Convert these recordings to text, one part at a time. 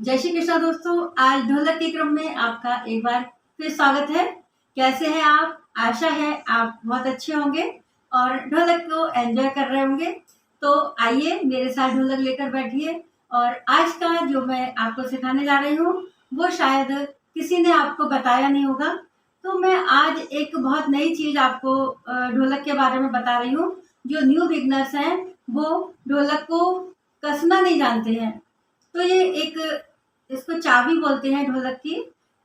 जय श्री कृष्णा दोस्तों। आज ढोलक के क्रम में आपका एक बार फिर स्वागत है। कैसे हैं आप? आशा है आप बहुत अच्छे होंगे और ढोलक को एंजॉय कर रहे होंगे। तो आइए मेरे साथ ढोलक लेकर बैठिए। और आज का जो मैं आपको सिखाने जा रही हूँ वो शायद किसी ने आपको बताया नहीं होगा। तो मैं आज एक बहुत नई चीज आपको ढोलक के बारे में बता रही हूँ। जो न्यू बिगनर्स हैं वो ढोलक को कसना नहीं जानते हैं। तो ये एक, इसको चाबी बोलते हैं ढोलक की,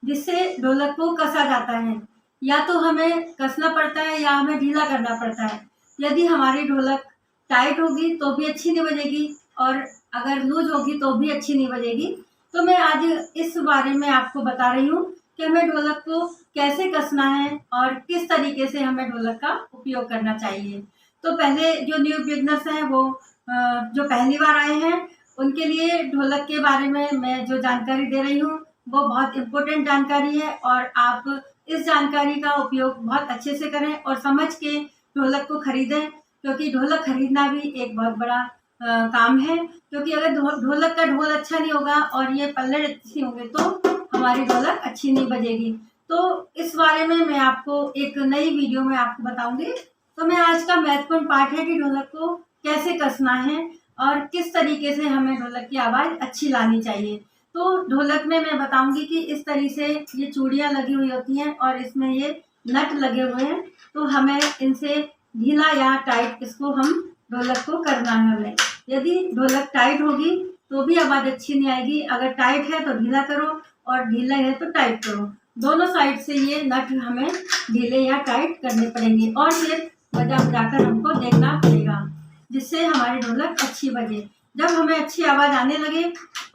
जिससे ढोलक को कसा जाता है। या तो हमें कसना पड़ता है या हमें ढीला करना पड़ता है। यदि हमारी ढोलक टाइट होगी तो भी अच्छी नहीं बजेगी और अगर लूज होगी तो भी अच्छी नहीं बजेगी। तो मैं आज इस बारे में आपको बता रही हूँ कि हमें ढोलक को कैसे कसना है और किस तरीके से हमें ढोलक का उपयोग करना चाहिए। तो पहले जो न्यू बिगनर्स हैं वो जो पहली बार आए हैं उनके लिए ढोलक के बारे में मैं जो जानकारी दे रही हूँ वो बहुत इम्पोर्टेंट जानकारी है और आप इस जानकारी का उपयोग बहुत अच्छे से करें और समझ के ढोलक को खरीदें, क्योंकि ढोलक खरीदना भी एक बहुत बड़ा काम है। क्योंकि अगर ढोलक का ढोल अच्छा नहीं होगा और ये पल्ले अच्छी होंगे तो हमारी ढोलक अच्छी नहीं बजेगी। तो इस बारे में मैं आपको एक नई वीडियो में आपको बताऊंगी। तो मैं आज का महत्वपूर्ण पाठ है कि ढोलक को कैसे कसना है और किस तरीके से हमें ढोलक की आवाज़ अच्छी लानी चाहिए। तो ढोलक में मैं बताऊंगी कि इस तरीके से ये चूड़ियाँ लगी हुई होती हैं और इसमें ये नट लगे हुए हैं। तो हमें इनसे ढीला या टाइट इसको हम ढोलक को करना है हमें। यदि ढोलक टाइट होगी तो भी आवाज़ अच्छी नहीं आएगी। अगर टाइट है तो ढीला करो और ढीला है तो टाइट करो। दोनों साइड से ये नट हमें ढीले या टाइट करने पड़ेंगे और फिर बजा बजाकर हमको देखना पड़ेगा, जिससे हमारी ढोलक अच्छी बजे। जब हमें अच्छी आवाज़ आने लगे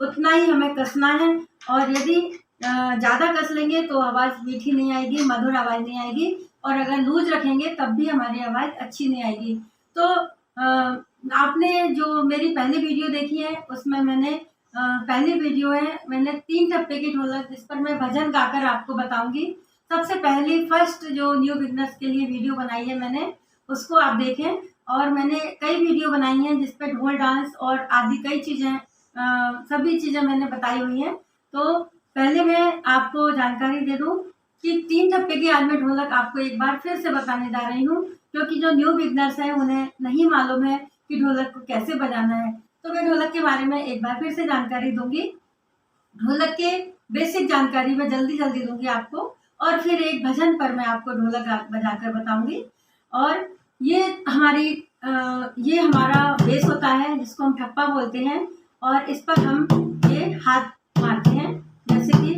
उतना ही हमें कसना है। और यदि ज़्यादा कस लेंगे तो आवाज़ मीठी नहीं आएगी, मधुर आवाज़ नहीं आएगी। और अगर लूज रखेंगे तब भी हमारी आवाज़ अच्छी नहीं आएगी। तो आपने जो मेरी पहली वीडियो देखी है उसमें मैंने पहली वीडियो है, मैंने 3 टप्पे की ढोलक जिस पर मैं भजन गाकर आपको बताऊंगी। सबसे पहली फर्स्ट जो न्यू बिगनर्स के लिए वीडियो बनाई है मैंने, उसको आप देखें। और मैंने कई वीडियो बनाई हैं जिस पे ढोल डांस और आदि कई चीज़ें, सभी चीज़ें मैंने बताई हुई हैं। तो पहले मैं आपको जानकारी दे दूं कि 3 टप्पे की आज मैं ढोलक आपको एक बार फिर से बताने जा रही हूँ, क्योंकि जो न्यू बिगनर्स हैं उन्हें नहीं मालूम है कि ढोलक को कैसे बजाना है। तो मैं ढोलक के बारे में एक बार फिर से जानकारी दूंगी। ढोलक के बेसिक जानकारी मैं जल्दी जल्दी दूंगी आपको और फिर एक भजन पर मैं आपको ढोलक बजाकर बताऊंगी। और ये ये हमारा बेस होता है जिसको हम ठप्पा बोलते हैं और इस पर हम ये हाथ मारते हैं जैसे कि।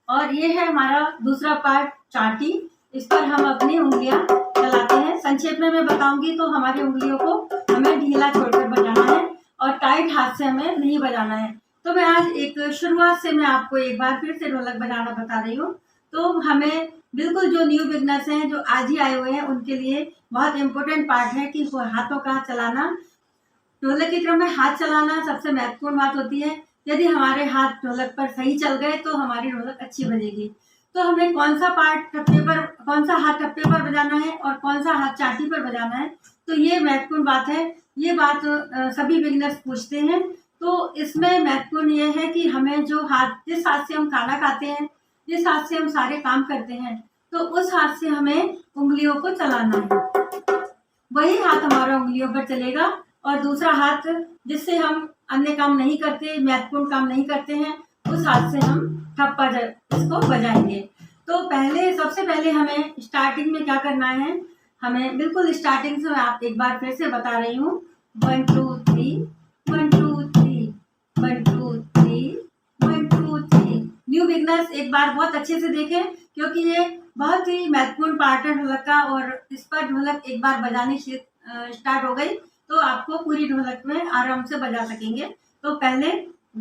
और ये है हमारा दूसरा पार्ट चाटी, इस पर हम अपनी उंगलियां चलाते हैं। संक्षेप में मैं बताऊंगी तो हमारी उंगलियों को हमें ढीला छोड़कर बजाना है और टाइट हाथ से हमें नहीं बजाना है। तो मैं आज एक शुरुआत से मैं आपको एक बार फिर से ढोलक बजाना बता रही हूँ। तो हमें बिल्कुल जो न्यू बिगनर्स हैं जो आज ही आए हुए हैं उनके लिए बहुत इम्पोर्टेंट पार्ट है कि हाथों का चलाना। ढोलक के क्रम में हाथ चलाना सबसे महत्वपूर्ण बात होती है। यदि हमारे हाथ ढोलक पर सही चल गए तो हमारी ढोलक अच्छी बजेगी। तो हमें कौन सा हाथ ठप्पे पर बजाना है और कौन सा हाथ चाटी पर बजाना है, तो ये महत्वपूर्ण बात है। ये बात सभी बिगिनर्स पूछते हैं। तो इसमें महत्वपूर्ण ये है कि हमें जो हाथ, जिस हाथ से हम खाना खाते हैं, जिस हाथ से हम सारे काम करते हैं, तो उस हाथ से हमें उंगलियों को चलाना है। वही हाथ हमारा उंगलियों पर चलेगा और दूसरा हाथ जिससे हम अन्य काम नहीं करते, महत्वपूर्ण काम नहीं करते हैं, उस हाथ से हम ठप्पा इसको बजाएंगे। तो सबसे पहले हमें स्टार्टिंग में क्या करना है, हमें बिल्कुल स्टार्टिंग से मैं आप एक बार फिर से बता रही हूँ। 1 2 3 1 2 3 1 2 3 1 2 3। न्यू बिगनर्स एक बार बहुत अच्छे से देखें, क्योंकि ये बहुत ही महत्वपूर्ण पार्ट है ढोलक का। और इस पर ढोलक एक बार बजानी स्टार्ट हो गई तो आपको पूरी ढोलक में आराम से बजा सकेंगे। तो पहले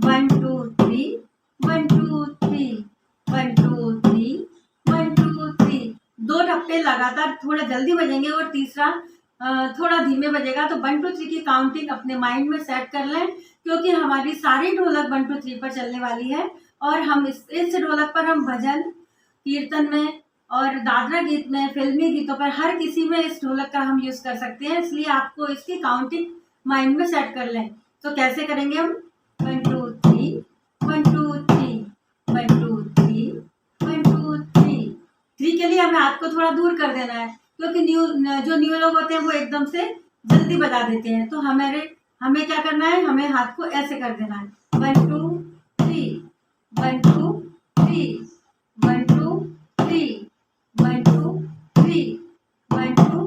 1 2 3 1 2 3 1 2 3 1 2 3, 2 ठप्पे लगातार थोड़ा जल्दी बजेंगे और तीसरा थोड़ा धीमे बजेगा। तो 1 2 3 की काउंटिंग अपने माइंड में सेट कर लें, क्योंकि हमारी सारी ढोलक 1 2 3 पर चलने वाली है। और हम इस ढोलक पर हम भजन कीर्तन में और दादरा गीत में, फिल्मी गीतों पर, हर किसी में इस ढोलक का हम यूज कर सकते हैं। इसलिए आपको इसकी काउंटिंग माइंड में सेट कर लें। तो कैसे करेंगे हम? 1 2 3 1 2 3 1 2 3 1 2 3। 3 के लिए हमें हाथ को थोड़ा दूर कर देना है, क्योंकि जो न्यू लोग होते हैं वो एकदम से जल्दी बजा देते हैं। तो हमें क्या करना है? हमें हाथ को ऐसे कर देना है। 1 2 3 1 2 3 1 2 3 1 2 3 1 2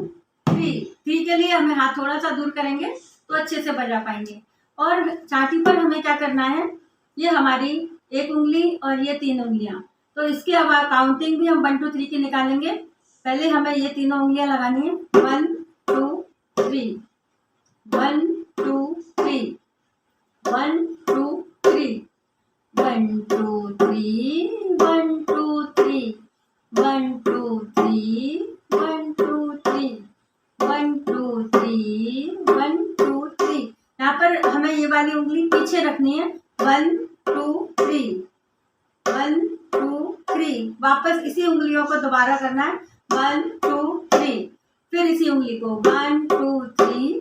3। 3 के लिए हमें हाथ थोड़ा सा दूर करेंगे तो अच्छे से बजा पाएंगे। और चाटी पर हमें क्या करना है? ये हमारी एक उंगली और ये 3 उंगलियां, तो इसकी अब काउंटिंग भी हम 1 2 3 की निकालेंगे। पहले हमें ये तीनों उंगलियां लगानी है। 1 2 3 1 2 3 1 2 3 1 2 3 1 2 3 1 2 3 1 2 3 1 2 3 1 2 3। यहाँ पर हमें ये वाली उंगली पीछे रखनी है। 1 2 3 1 2 3। वापस इसी उंगलियों को दोबारा करना है। 1 2 3। फिर इसी उंगली को 1 2 3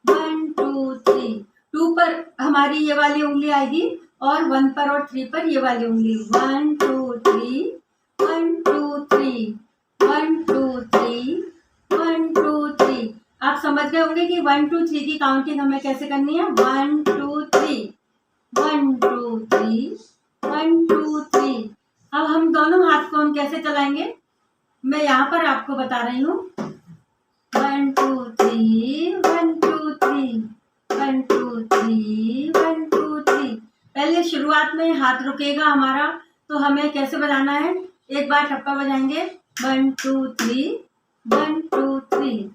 1 2 3। 2 पर हमारी ये वाली उंगली आएगी और 1 पर और 3 पर ये वाली उंगली। 1 2 3 1 2 3 1 2 3 1 2 3। आप समझ गए होंगे कि 1 2 3 की काउंटिंग हमें कैसे करनी है। 1 2 3 1 2 3 1 2 3। अब हम दोनों हाथ को हम कैसे चलाएंगे, मैं यहाँ पर आपको बता रही हूँ। 1 2 3 1 2 3 1 2 3 1 2 3। पहले शुरुआत में हाथ रुकेगा हमारा, तो हमें कैसे बजाना है? एक बार ठप्पा बजाएंगे। 1 2 3 1 2 3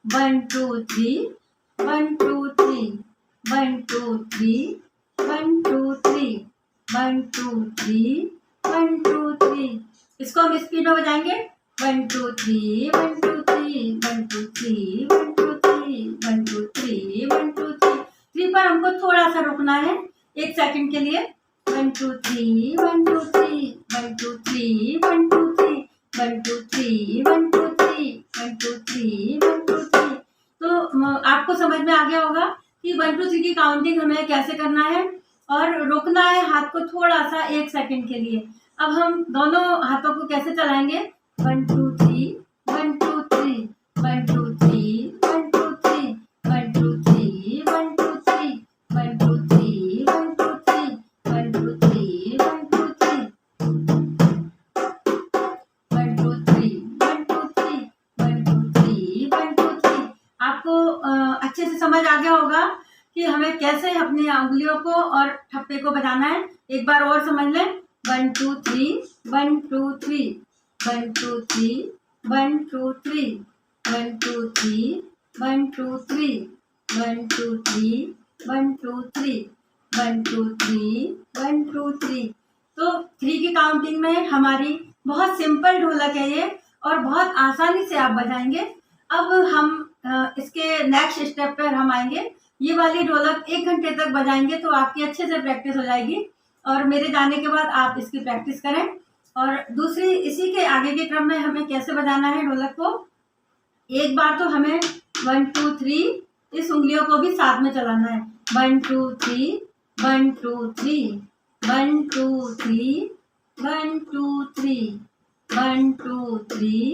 1 2 3 1 2 3 1 2 3 1 2 3 1 2 3 1 2 3। इसको हम स्पीड में बजाएंगे। 1 2 3 1 2 3 1 2 3 1 2 3 1 2 3 1 2 3। 3 पर हमको थोड़ा सा रुकना है, 1 सेकंड के लिए। 1 2 3 1 2 3 1 2 3 1 2 3 1 2 3 1 2 3 1 2 3 1 2 3। तो आपको समझ में आ गया होगा कि 1 2 3 की काउंटिंग हमें कैसे करना है, और रोकना है हाथ को थोड़ा सा 1 सेकंड के लिए। अब हम दोनों हाथों को कैसे चलाएंगे? 1 2 3 1 2 3 1 2 3 1 2 3 1 2 3 1 2 3 1 2 3 1 2 3 1 2 3 1 2 3 1 2 3 1 2 3 1 2 3 1 2 3। आपको अच्छे से समझ आ गया होगा कि हमें कैसे अपनी उंगलियों को और ठप्पे को बजाना है। एक बार और समझ लें। 1 2 3 1 2 3 1 2 3 1 2 3 1 2 3 1 2 3 1 2 3 1 2 3 1 2 3 1 2 3। तो 3 की काउंटिंग में हमारी बहुत सिंपल ढोलक है ये, और बहुत आसानी से आप बजाएंगे। अब हम इसके नेक्स्ट स्टेप पर हम आएंगे। ये वाली ढोलक 1 घंटे तक बजाएंगे तो आपकी अच्छे से प्रैक्टिस हो जाएगी, और मेरे जाने के बाद आप इसकी प्रैक्टिस करें। और दूसरी, इसी के आगे के क्रम में हमें कैसे बजाना है ढोलक को। एक बार तो हमें 1 2 3 इस उंगलियों को भी साथ में चलाना है। 1 2 3 1 2 3 1 2 3 1 2 3 1 2 3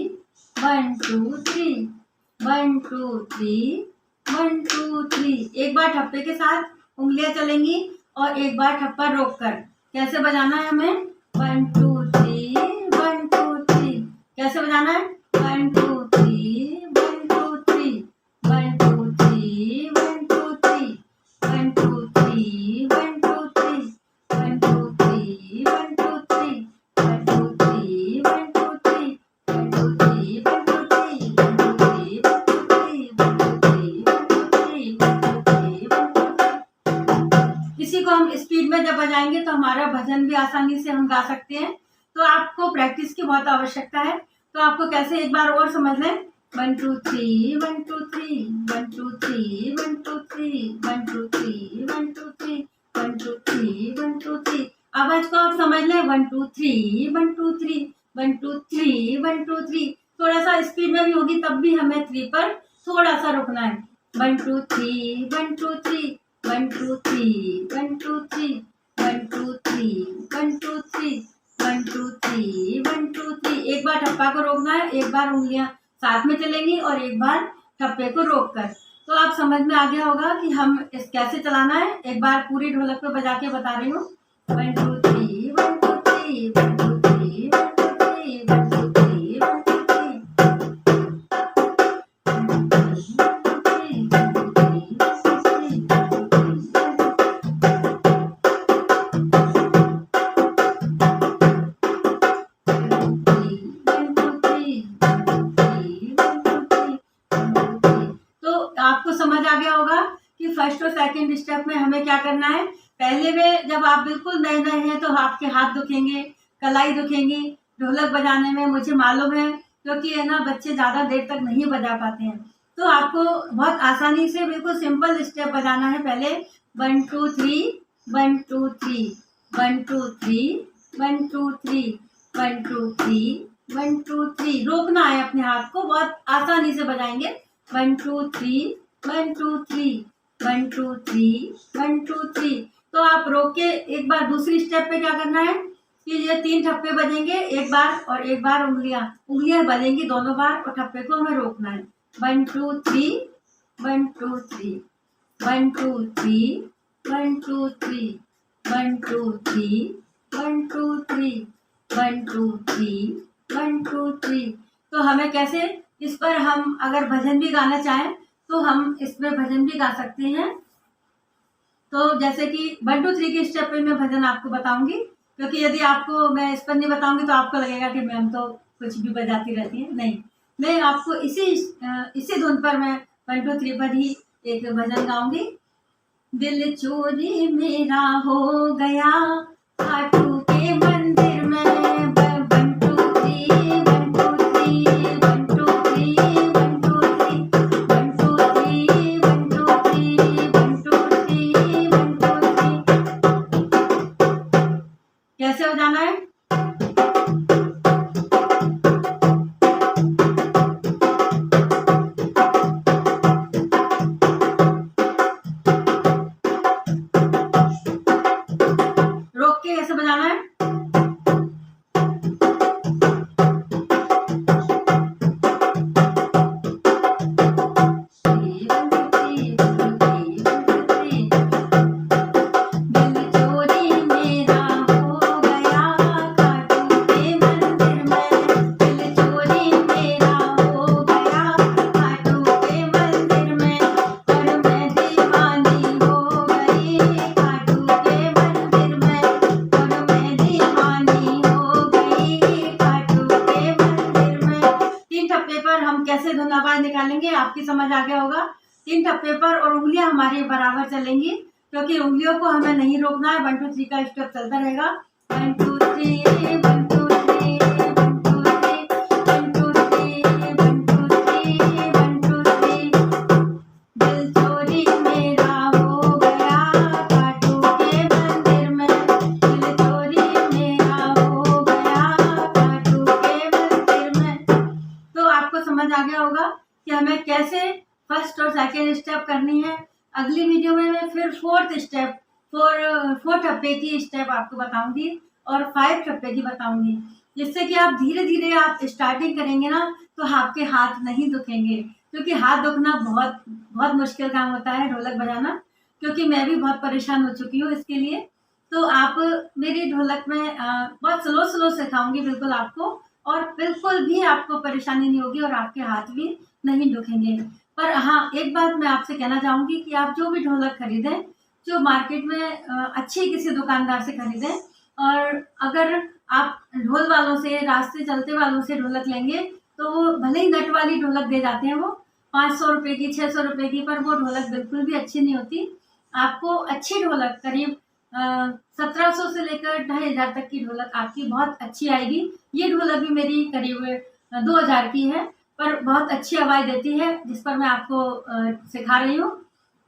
1 2 3 1 2 3 1 2 3। एक बार ठप्पे के साथ उंगलियां चलेंगी और एक बार ठप्पा रोक कर। कैसे बजाना है हमें? 1 2 3 1 2 3। कैसे बजाना है? 1 2 3 1 2 3 1 2 3 1 2 3 1 2 3 1 2 3 1 2 3 1 2 3 1 2 3 1 2 3 1 2 3 1 2 3 1 2 3 1 2 3 1 2 3 1 2 3 1 2 3 1 2 3 1 2 3। इसी को हम स्पीड में जब बजाएंगे तो हमारा भजन भी आसानी से हम गा सकते हैं। तो आपको प्रैक्टिस की बहुत आवश्यकता है। तो आपको कैसे, एक बार और समझ लें। 1 2 3 1 2 3 1 2 3 1 2 3 1 2 3 1 2 3 1 2 3 1 2 3। आवाज को आप समझ लें। 1 2 3 1 2 3 1 2 3 1 2 3। थोड़ा सा स्पीड में भी होगी तब भी हमें 3 पर थोड़ा सा रुकना है। 1 2 3 1 2 3 1 2 3 1 2 3 1 2 3 1 2 3 1 2 3 1 2 3। एक बार ठप्पा को रोकना है, एक बार उंगलियां साथ में चलेंगी और एक बार ठप्पे को रोककर। तो आप समझ में आ गया होगा कि हम इस कैसे चलाना है। एक बार पूरी ढोलक पे बजा के बता रही हूँ। 1 2 3 1 2 3 1 2 3 1 2 3 1 2 3 1 2 3। आपको समझ आ गया होगा कि फर्स्ट और सेकंड स्टेप में हमें क्या करना है। पहले में जब आप बिल्कुल नए नए हैं तो आपके हाथ दुखेंगे, कलाई दुखेंगी ढोलक बजाने में, मुझे मालूम है, क्योंकि है ना बच्चे ज़्यादा देर तक नहीं बजा पाते हैं। तो आपको बहुत आसानी से बिल्कुल सिंपल स्टेप बजाना है। पहले 1 2 3 1 2 3 1 2 3 1 2 3 1 2 3 1 2 3। रोकना है अपने हाथ को, बहुत आसानी से बजाएंगे। 1 2 3 1 2 3 1 2 3 1 2 3। तो आप रोक के एक बार दूसरी स्टेप पे क्या करना है कि ये 3 ठप्पे बजेंगे, एक बार और एक बार उंगलियां बजेंगी दोनों बार और ठप्पे को हमें रोकना है। 1 2 3 1 2 3 1 2 3 1 2 3 1 2 3 1 2 3 1 2 3 1 2 3। तो हमें कैसे, इस पर हम अगर भजन भी गाना चाहें तो हम इसमें भजन भी गा सकते हैं। तो जैसे कि 1 2 3 के स्टेप पे मैं भजन आपको बताऊंगी, क्योंकि यदि आपको मैं इस पर नहीं बताऊंगी तो आपको लगेगा कि मैम तो कुछ भी बजाती रहती है। नहीं, मैं आपको इसी धुन पर मैं 1 2 3 पर ही एक भजन गाऊंगी। दिल चोरी मेरा हो गया खाटू के मंदिर में। 1 2 3 1 2 3 1 2 3 1 2 3 1 2 3 1 2 3 1 2 3 1 2 3। कैसे बजाना है? रोक के कैसे बजाना है? कैसे धुन आवाज निकालेंगे आपकी समझ आ गया होगा। 3 ठप्पे पर और उंगलियां हमारी बराबर चलेंगी, क्योंकि उंगलियों को हमें नहीं रोकना है। 1 2 3 का स्टेप चलता रहेगा। 1 2 3 1 2 3 1 2 3 1 2 3 1 2 3 1 2 3। दिल चोरी मेरा हो गया खाटू के मंदिर में। दिल चोरी मेरा हो गया खाटू के मंदिर में। तो आपको समझ आ गया होगा कि हमें कैसे फर्स्ट और सेकेंड स्टेप करनी है। अगली वीडियो में मैं फिर फोर्थ स्टेप, 4 ठप्पे की स्टेप आपको बताऊंगी और 5 ठप्पे की बताऊंगी, जिससे कि आप धीरे धीरे आप स्टार्टिंग करेंगे ना तो आपके हाथ नहीं दुखेंगे, क्योंकि हाथ दुखना बहुत बहुत मुश्किल काम होता है ढोलक बजाना, क्योंकि मैं भी बहुत परेशान हो चुकी हूँ इसके लिए। तो आप मेरी ढोलक में बहुत स्लो स्लो सिखाऊंगी बिल्कुल आपको, और बिल्कुल भी आपको परेशानी नहीं होगी और आपके हाथ भी नहीं दुखेंगे। पर हाँ, एक बात मैं आपसे कहना चाहूँगी कि आप जो भी ढोलक खरीदें, जो मार्केट में अच्छी किसी दुकानदार से खरीदें, और अगर आप ढोल वालों से, रास्ते चलते वालों से ढोलक लेंगे तो वो भले ही नट वाली ढोलक दे जाते हैं, वो 500 रुपये की 600 रुपये की, पर वो ढोलक बिल्कुल भी अच्छी नहीं होती। आपको अच्छी ढोलक करीब 1700 से लेकर 2500 तक की ढोलक आपकी बहुत अच्छी आएगी। ये ढोलक भी मेरी करीब 2000 की है, पर बहुत अच्छी आवाज़ देती है, जिस पर मैं आपको सिखा रही हूँ।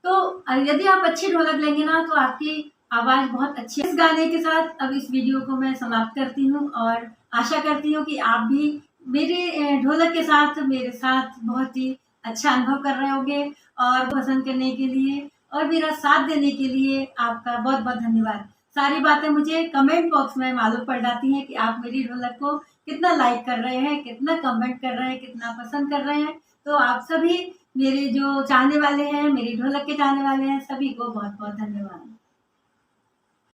तो यदि आप अच्छी ढोलक लेंगे ना तो आपकी आवाज़ बहुत अच्छी है। इस गाने के साथ अब इस वीडियो को मैं समाप्त करती हूँ, और आशा करती हूँ कि आप भी मेरे ढोलक के साथ मेरे साथ बहुत ही अच्छा अनुभव कर रहे होंगे और पसंद करने के लिए। और मेरा साथ देने के लिए आपका बहुत बहुत धन्यवाद। सारी बातें मुझे कमेंट बॉक्स में मालूम पड़ जाती हैं कि आप मेरी ढोलक को कितना लाइक कर रहे हैं, कितना कमेंट कर रहे हैं, कितना पसंद कर रहे हैं। तो आप सभी मेरे जो चाहने वाले हैं, मेरी ढोलक के चाहने वाले हैं, सभी को बहुत बहुत धन्यवाद।